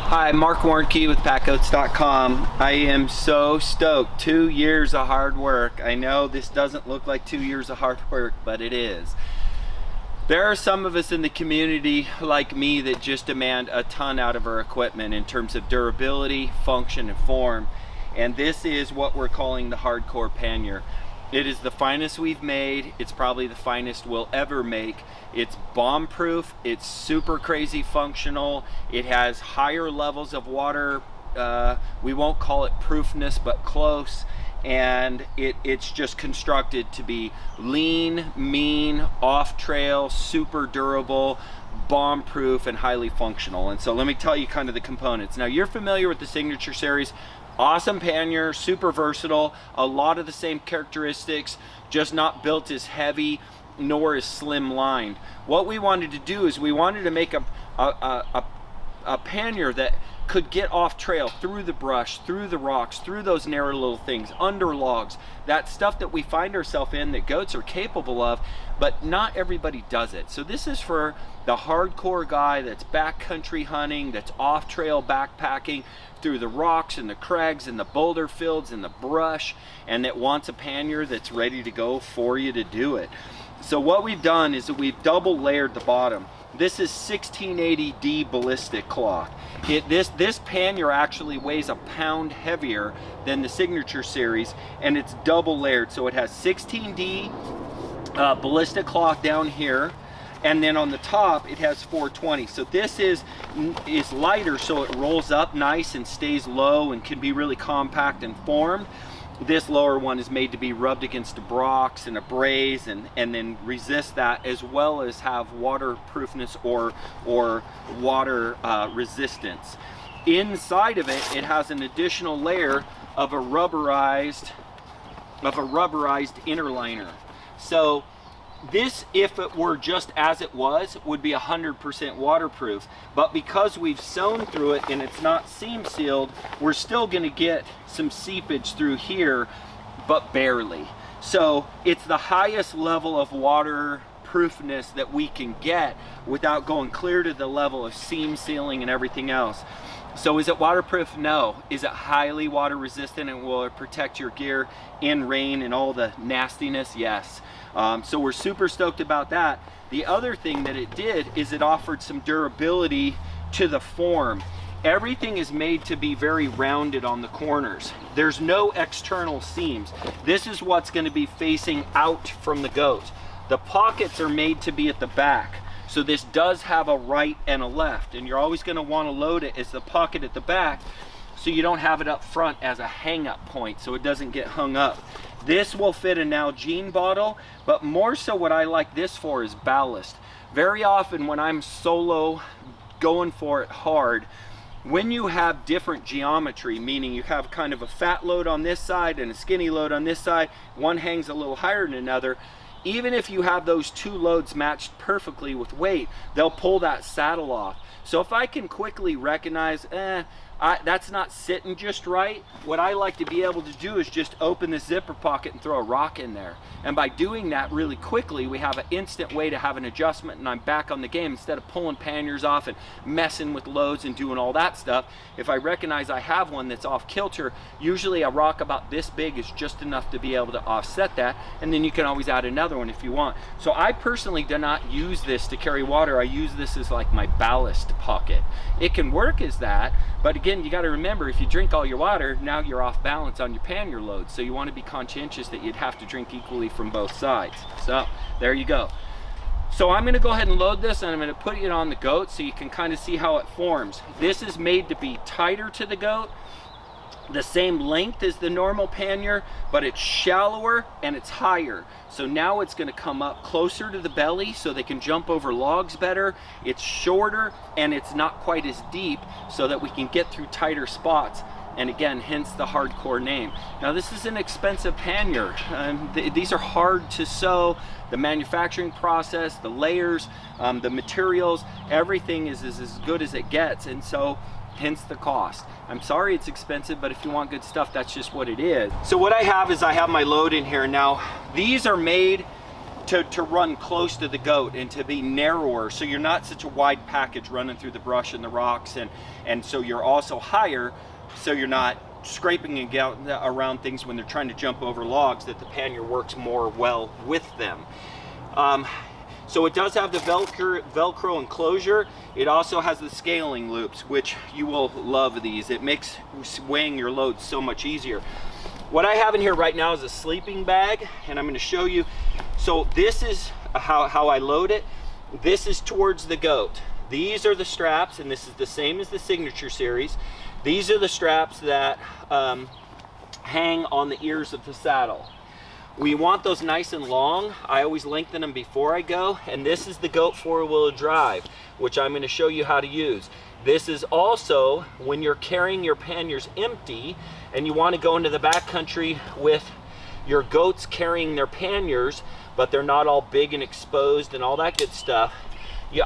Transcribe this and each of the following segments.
Hi, Marc Warnke with PackGoats.com. I am so stoked. 2 years of hard work. I know this doesn't look like 2 years of hard work, but it is. There are some of us in the community like me that just demand a ton out of our equipment in terms of durability, function, and form. And this is what we're calling the Hardcore Pannier. It is the finest we've made. It's probably the finest we'll ever make. It's bomb proof. It's super crazy functional. It has higher levels of water. We won't call it proofness, but close. And it's just constructed to be lean, mean, off trail, super durable, bomb proof, and highly functional. And so let me tell you kind of the components. Now, you're familiar with the Signature Series. Awesome pannier, super versatile, a lot of the same characteristics, just not built as heavy nor as slim lined. What we wanted to do is we wanted to make a pannier that could get off trail through the brush, through the rocks, through those narrow little things, under logs, that stuff that we find ourselves in that goats are capable of, but not everybody does it. So this is for the hardcore guy that's backcountry hunting, that's off trail backpacking through the rocks and the crags and the boulder fields and the brush, and that wants a pannier that's ready to go for you to do it. So what we've done is that we've double layered the bottom. This is 1680D ballistic cloth. This pannier actually weighs a pound heavier than the Signature Series, and it's double layered. So it has 16D ballistic cloth down here, and then on the top it has 420. So this is lighter, so it rolls up nice and stays low and can be really compact and formed. This lower one is made to be rubbed against rocks and abrase and then resist that, as well as have waterproofness or water resistance. Inside of it, it has an additional layer of a rubberized inner liner. So this, if it were just as it was, would be 100% waterproof. But because we've sewn through it and it's not seam sealed, we're still going to get some seepage through here, but barely. So it's the highest level of waterproofness that we can get without going clear to the level of seam sealing and everything else. So is it waterproof? No. Is it highly water resistant, and will it protect your gear in rain and all the nastiness? Yes. So we're super stoked about that. The other thing that it did is it offered some durability to the form. Everything is made to be very rounded on the corners. There's no external seams. This is what's going to be facing out from the goat. The pockets are made to be at the back. So this does have a right and a left, and you're always going to want to load it as the pocket at the back, so you don't have it up front as a hang-up point, so it doesn't get hung up. This will fit a Nalgene bottle, but more so what I like this for is ballast. Very often when I'm solo going for it hard, when you have different geometry, meaning you have kind of a fat load on this side and a skinny load on this side, one hangs a little higher than another, even if you have those two loads matched perfectly with weight, they'll pull that saddle off. So if I can quickly recognize, that's not sitting just right, what I like to be able to do is just open the zipper pocket and throw a rock in there. And by doing that really quickly, we have an instant way to have an adjustment, and I'm back on the game instead of pulling panniers off and messing with loads and doing all that stuff. If I recognize I have one that's off kilter, usually a rock about this big is just enough to be able to offset that, and then you can always add another one if you want. So I personally do not use this to carry water. I use this as like my ballast pocket. It can work as that, but again, you got to remember, if you drink all your water, now you're off balance on your pannier load. So you want to be conscientious that you'd have to drink equally from both sides. So there you go. So I'm going to go ahead and load this, and I'm going to put it on the goat so you can kind of see how it forms. This is made to be tighter to the goat, the same length as the normal pannier, but it's shallower and it's higher. So now it's going to come up closer to the belly so they can jump over logs better. It's shorter and it's not quite as deep, so that we can get through tighter spots. And again, hence the Hardcore name. Now this is an expensive pannier. These are hard to sew. The manufacturing process, the layers, the materials, everything is as good as it gets. And so hence the cost. I'm sorry it's expensive, but if you want good stuff, that's just what it is. So what I have is I have my load in here. Now, these are made to run close to the goat and to be narrower, so you're not such a wide package running through the brush and the rocks, and so you're also higher, so you're not scraping and around things when they're trying to jump over logs, that the pannier works more well with them. So it does have the Velcro enclosure. It also has the scaling loops, which you will love these. It makes weighing your load so much easier. What I have in here right now is a sleeping bag, and I'm going to show you. So this is how I load it. This is towards the goat. These are the straps, and this is the same as the Signature Series. These are the straps that hang on the ears of the saddle. We want those nice and long. I always lengthen them before I go, and this is the goat 4-wheel drive, which I'm going to show you how to use. This is also when you're carrying your panniers empty and you want to go into the backcountry with your goats carrying their panniers, but they're not all big and exposed and all that good stuff.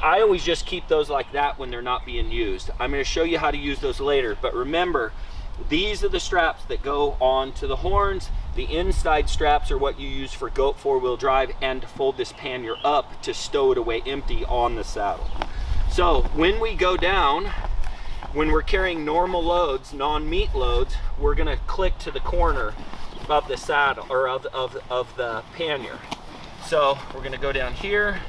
I always just keep those like that when they're not being used. I'm going to show you how to use those later, but remember, these are the straps that go on to the horns. The inside straps are what you use for goat 4-wheel drive and to fold this pannier up to stow it away empty on the saddle. So when we go down, when we're carrying normal loads, non-meat loads, we're going to click to the corner of the saddle, or of the pannier. So we're going to go down here,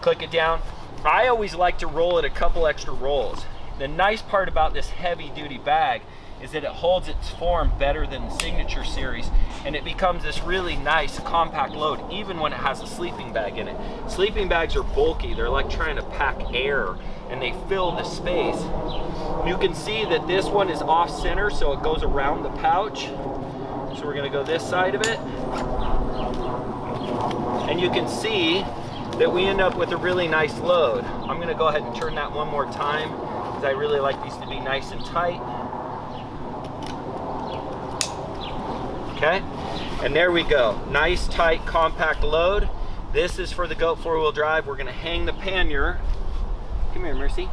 click it down. I always like to roll it a couple extra rolls. The nice part about this heavy duty bag is that it holds its form better than the Signature Series, and it becomes this really nice compact load even when it has a sleeping bag in it. Sleeping bags are bulky. They're like trying to pack air, and they fill the space. You can see that this one is off center, so it goes around the pouch. So we're going to go this side of it, and you can see that we end up with a really nice load. I'm going to go ahead and turn that one more time, because I really like these to be nice and tight. Okay, and there we go. Nice, tight, compact load. This is for the goat 4-wheel drive. We're going to hang the pannier. Come here, Mercy.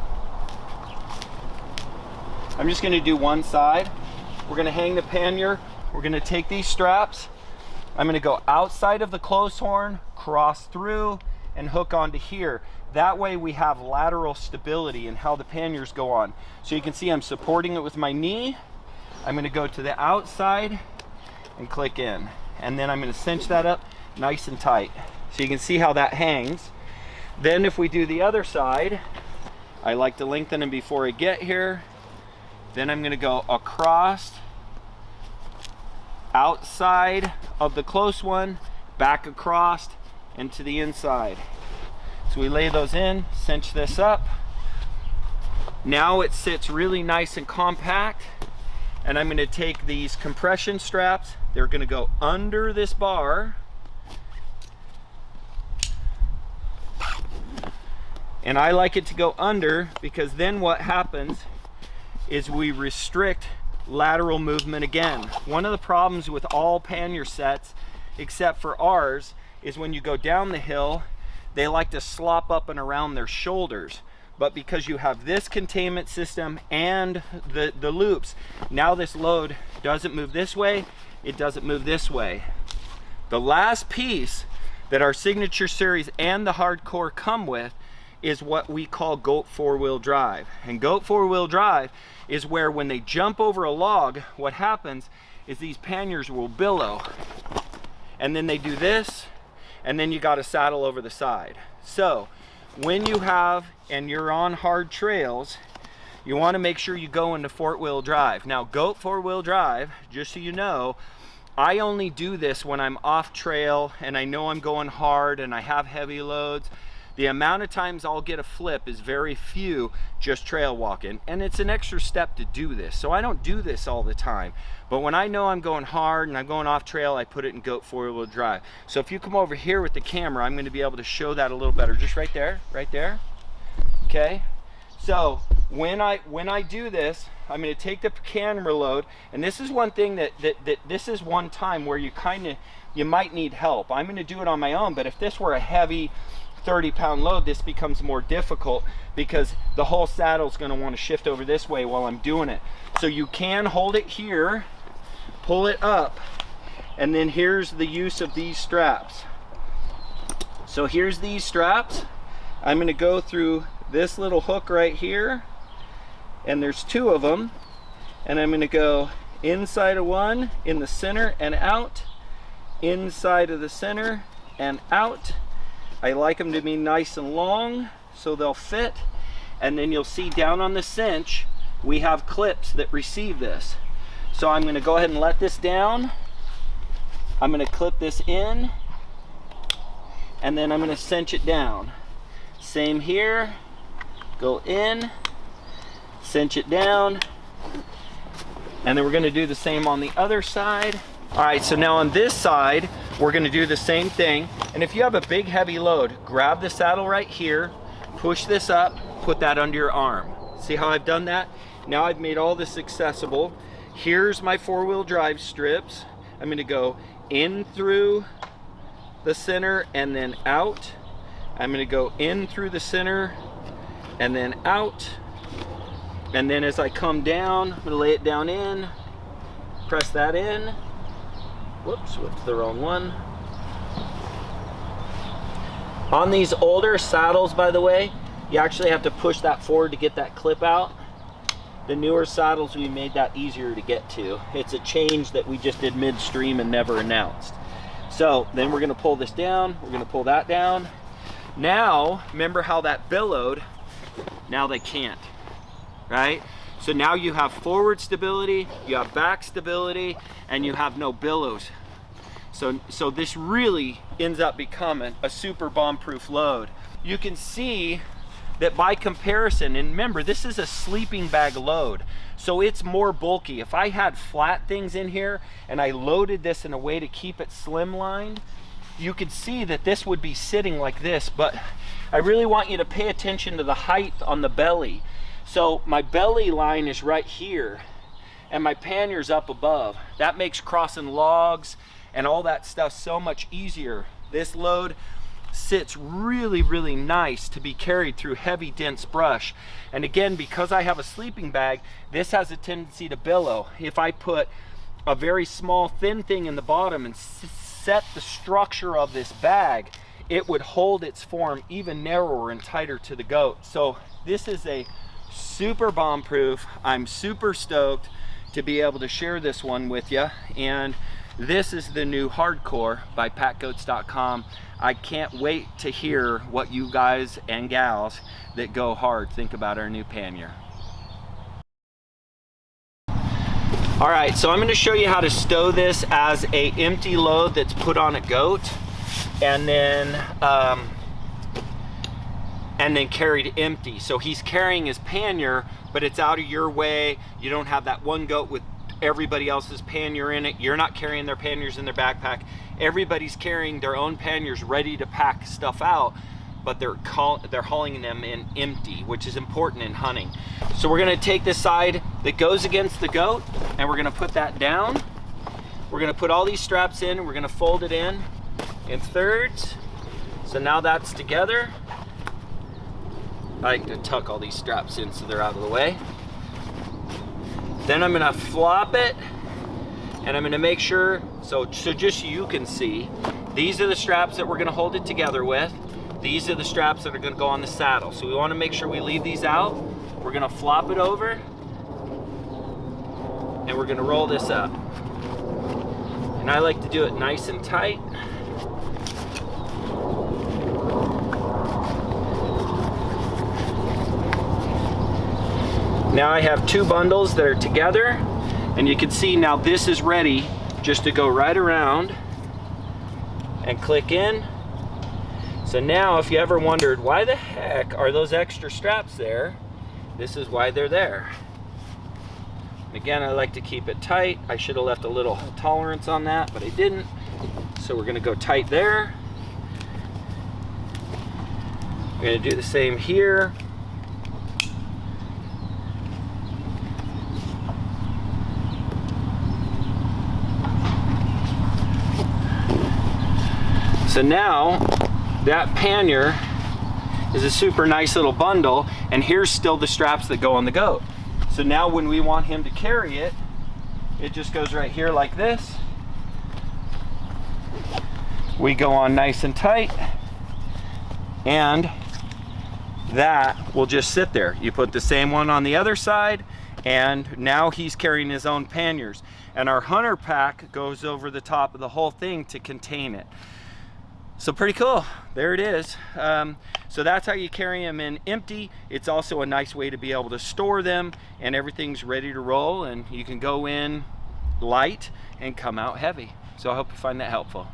I'm just going to do one side. We're going to hang the pannier. We're going to take these straps. I'm going to go outside of the close horn, cross through, and hook onto here. That way we have lateral stability in how the panniers go on. So you can see I'm supporting it with my knee. I'm going to go to the outside and click in, and then I'm going to cinch that up nice and tight, so you can see how that hangs. Then if we do the other side, I like to lengthen them before I get here. Then I'm going to go across, outside of the close one, back across, and to the inside. So we lay those in, cinch this up. Now it sits really nice and compact, and I'm going to take these compression straps. They're going to go under this bar, and I like it to go under, because then what happens is we restrict lateral movement again. One of the problems with all pannier sets, except for ours, is when you go down the hill, they like to slop up and around their shoulders. But because you have this containment system and the loops, now this load doesn't move this way, it doesn't move this way. The last piece that our Signature Series and the Hardcore come with is what we call goat 4-wheel drive. And goat 4-wheel drive is where when they jump over a log, what happens is these panniers will billow. And then they do this, and then you got a saddle over the side. So when you have, and you're on hard trails, you want to make sure you go into 4-wheel drive. Now, goat 4-wheel drive, just so you know, I only do this when I'm off trail and I know I'm going hard and I have heavy loads. The amount of times I'll get a flip is very few, just trail walking, and it's an extra step to do this. So I don't do this all the time, but when I know I'm going hard and I'm going off trail, I put it in goat 4-wheel drive. So if you come over here with the camera, I'm going to be able to show that a little better. Just right there, right there. Okay, so when I do this, I'm going to take the camera load, and this is one thing that this is one time where you might need help. I'm going to do it on my own, but if this were a heavy 30-pound load, this becomes more difficult, because the whole saddle is going to want to shift over this way while I'm doing it. So you can hold it here, pull it up, and then here's the use of these straps. So here's these straps. I'm going to go through this little hook right here, and there's 2 of them, and I'm going to go inside of one, in the center and out, inside of the center and out. I like them to be nice and long so they'll fit, and then you'll see down on the cinch we have clips that receive this. So I'm going to go ahead and let this down. I'm going to clip this in, and then I'm going to cinch it down. Same here, go in, cinch it down, and then we're going to do the same on the other side. All right, so now on this side we're going to do the same thing, and if you have a big heavy load, grab the saddle right here, push this up, put that under your arm. See how I've done that? Now I've made all this accessible. Here's my 4-wheel drive strips. I'm going to go in through the center and then out. I'm going to go in through the center and then out, and then as I come down, I'm going to lay it down in, press that in. Whoops, the wrong one. On these older saddles, by the way, you actually have to push that forward to get that clip out. The newer saddles, we made that easier to get to. It's a change that we just did midstream and never announced. So then we're going to pull this down, we're going to pull that down. Now, remember how that billowed? Now they can't, right? So now you have forward stability, you have back stability, and you have no billows. So this really ends up becoming a super bomb-proof load. You can see that by comparison, and remember, this is a sleeping bag load, so it's more bulky. If I had flat things in here and I loaded this in a way to keep it slimlined, you could see that this would be sitting like this, but I really want you to pay attention to the height on the belly. So my belly line is right here and my pannier's up above. That makes crossing logs and all that stuff so much easier. This load sits really, really nice to be carried through heavy, dense brush. And again, because I have a sleeping bag, this has a tendency to billow. If I put a very small, thin thing in the bottom and set the structure of this bag, it would hold its form even narrower and tighter to the goat. So this is a super bomb proof. I'm super stoked to be able to share this one with you, and this is the new Hardcore by PackGoats.com. I can't wait to hear what you guys and gals that go hard think about our new pannier. All right, so I'm going to show you how to stow this as a empty load that's put on a goat, and then carried empty. So he's carrying his pannier, but it's out of your way. You don't have that one goat with everybody else's pannier in it. You're not carrying their panniers in their backpack. Everybody's carrying their own panniers ready to pack stuff out, but they're hauling them in empty, which is important in hunting. So we're going to take this side that goes against the goat, and we're going to put that down. We're going to put all these straps in, and we're going to fold it in thirds. So now that's together. I like to tuck all these straps in so they're out of the way. Then I'm going to flop it, and I'm going to make sure, so just so you can see, these are the straps that we're going to hold it together with. These are the straps that are going to go on the saddle. So we want to make sure we leave these out. We're going to flop it over, and we're going to roll this up. And I like to do it nice and tight. Now I have 2 bundles that are together, and you can see now this is ready just to go right around and click in. So now if you ever wondered why the heck are those extra straps there, this is why they're there. And again, I like to keep it tight. I should have left a little tolerance on that, but I didn't. So we're going to go tight there. We're going to do the same here. So now that pannier is a super nice little bundle, and here's still the straps that go on the goat. So now when we want him to carry it, it just goes right here like this. We go on nice and tight, and that will just sit there. You put the same one on the other side, and now he's carrying his own panniers. And our hunter pack goes over the top of the whole thing to contain it. So pretty cool. There it is. So that's how you carry them in empty. It's also a nice way to be able to store them, and everything's ready to roll, and you can go in light and come out heavy. So I hope you find that helpful.